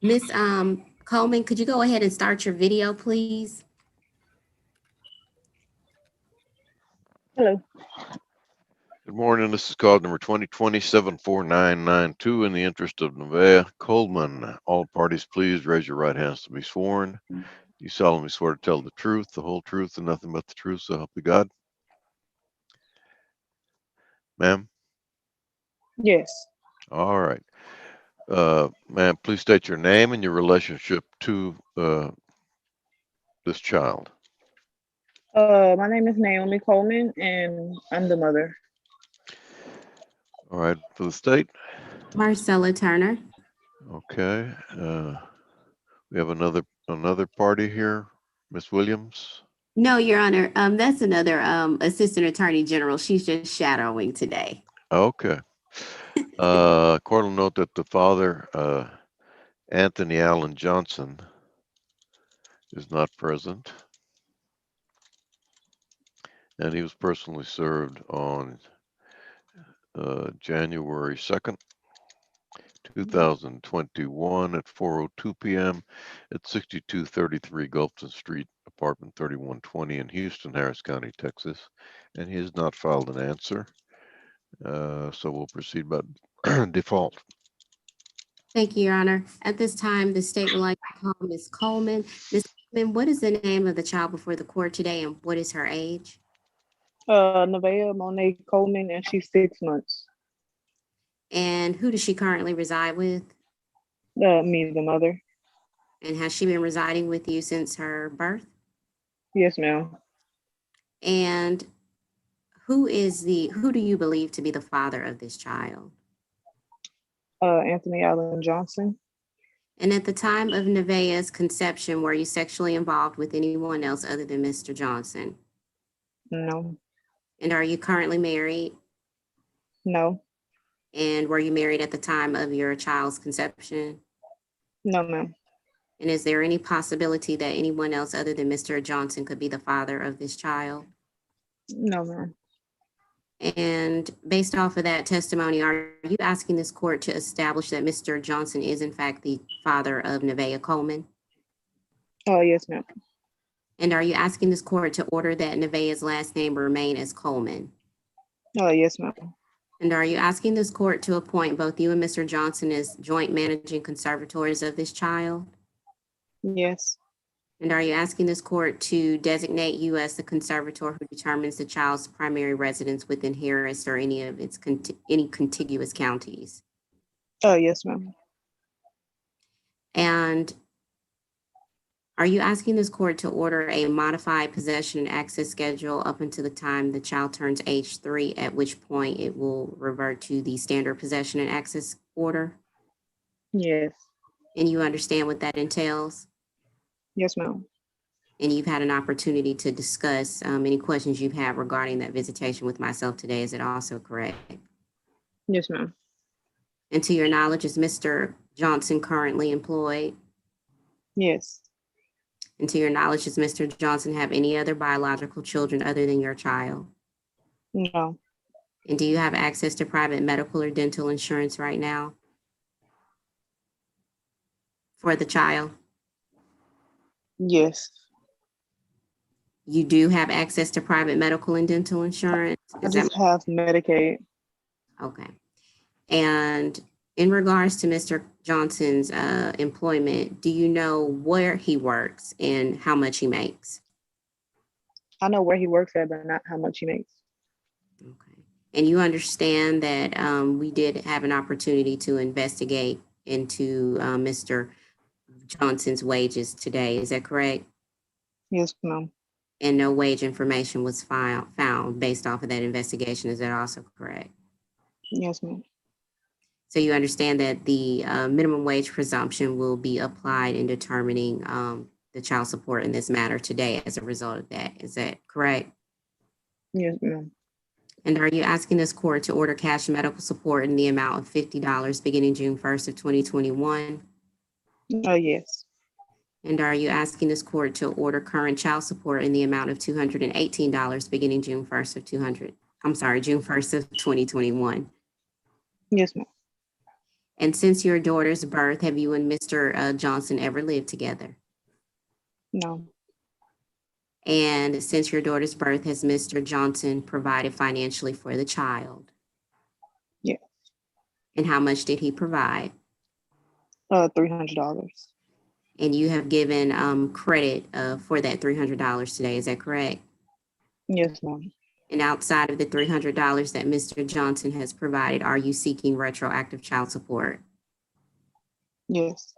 Miss Coleman, could you go ahead and start your video, please? Hello. Good morning. This is call number 2020-74992 in the interest of Nevaeh Coleman. All parties, please raise your right hands to be sworn. You solemnly swear to tell the truth, the whole truth, and nothing but the truth, so help you God. Ma'am? Yes. All right. Ma'am, please state your name and your relationship to this child. My name is Naomi Coleman, and I'm the mother. All right. For the state? Marcella Turner. Okay. We have another party here, Miss Williams. No, Your Honor, that's another Assistant Attorney General. She's just shadowing today. Okay. Court will note that the father, Anthony Allen Johnson, is not present, and he was personally served on January 2nd, 2021 at 4:02 p.m. at 6233 Gulfton Street, apartment 3120 in Houston, Harris County, Texas, and he has not filed an answer, so we'll proceed by default. Thank you, Your Honor. At this time, the state would like to call Ms. Coleman. Ms. Coleman, what is the name of the child before the court today, and what is her age? Nevaeh Monet Coleman, and she's 6 months. And who does she currently reside with? Me, the mother. And has she been residing with you since her birth? Yes, ma'am. And who do you believe to be the father of this child? Anthony Allen Johnson. And at the time of Nevaeh's conception, were you sexually involved with anyone else other than Mr. Johnson? No. And are you currently married? No. And were you married at the time of your child's conception? No, ma'am. And is there any possibility that anyone else other than Mr. Johnson could be the father of this child? No, ma'am. And based off of that testimony, are you asking this court to establish that Mr. Johnson is in fact the father of Nevaeh Coleman? Yes, ma'am. And are you asking this court to order that Nevaeh's last name remain as Coleman? Yes, ma'am. And are you asking this court to appoint both you and Mr. Johnson as joint managing conservators of this child? Yes. And are you asking this court to designate you as the conservator who determines the child's primary residence within Harris or any of its any contiguous counties? Yes, ma'am. And are you asking this court to order a modified possession and access schedule up until the time the child turns age 3, at which point it will revert to the standard possession and access order? Yes. And you understand what that entails? Yes, ma'am. And you've had an opportunity to discuss any questions you've had regarding that visitation with myself today. Is it also correct? Yes, ma'am. And to your knowledge, is Mr. Johnson currently employed? Yes. And to your knowledge, does Mr. Johnson have any other biological children other than your child? No. And do you have access to private medical or dental insurance right now for the child? Yes. You do have access to private medical and dental insurance? I just have Medicaid. Okay. And in regards to Mr. Johnson's employment, do you know where he works and how much he makes? I know where he works at, but not how much he makes. Okay. And you understand that we did have an opportunity to investigate into Mr. Johnson's wages today. Is that correct? Yes, ma'am. And no wage information was found based off of that investigation. Is that also correct? Yes, ma'am. So you understand that the minimum wage presumption will be applied in determining the child support in this matter today as a result of that. Is that correct? Yes, ma'am. And are you asking this court to order cash medical support in the amount of $50 beginning June 1st of 2021? Yes. And are you asking this court to order current child support in the amount of $218 beginning June 1st of June 1st of 2021? Yes, ma'am. And since your daughter's birth, have you and Mr. Johnson ever lived together? No. And since your daughter's birth, has Mr. Johnson provided financially for the child? Yes. And how much did he provide? $300. And you have given credit for that $300 today, is that correct? Yes, ma'am. And outside of the $300 that Mr. Johnson has provided, are you seeking retroactive child support? Yes.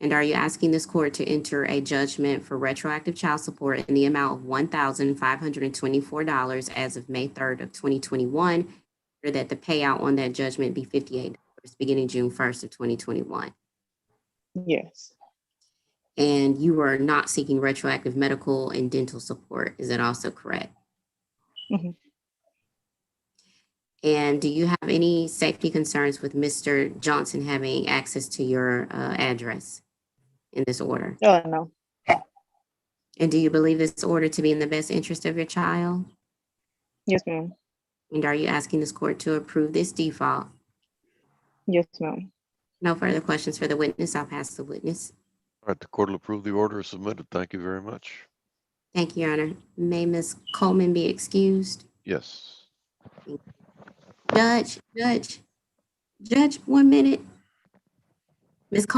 And are you asking this court to enter a judgment for retroactive child support in the amount of $1,524 as of May 3rd of 2021, or that the payout on that judgment be $58 beginning June 1st of 2021? Yes. And you are not seeking retroactive medical and dental support, is that also correct? Mhm. And do you have any safety concerns with Mr. Johnson having access to your address in this order? No. And do you believe this order to be in the best interest of your child? Yes, ma'am. And are you asking this court to approve this default? Yes, ma'am. No further questions for the witness. I'll pass the witness. All right, the court will approve the order as submitted. Thank you very much. Thank you, Your Honor. May Ms. Coleman be excused? Yes. Judge, 1 minute. Ms. Coleman.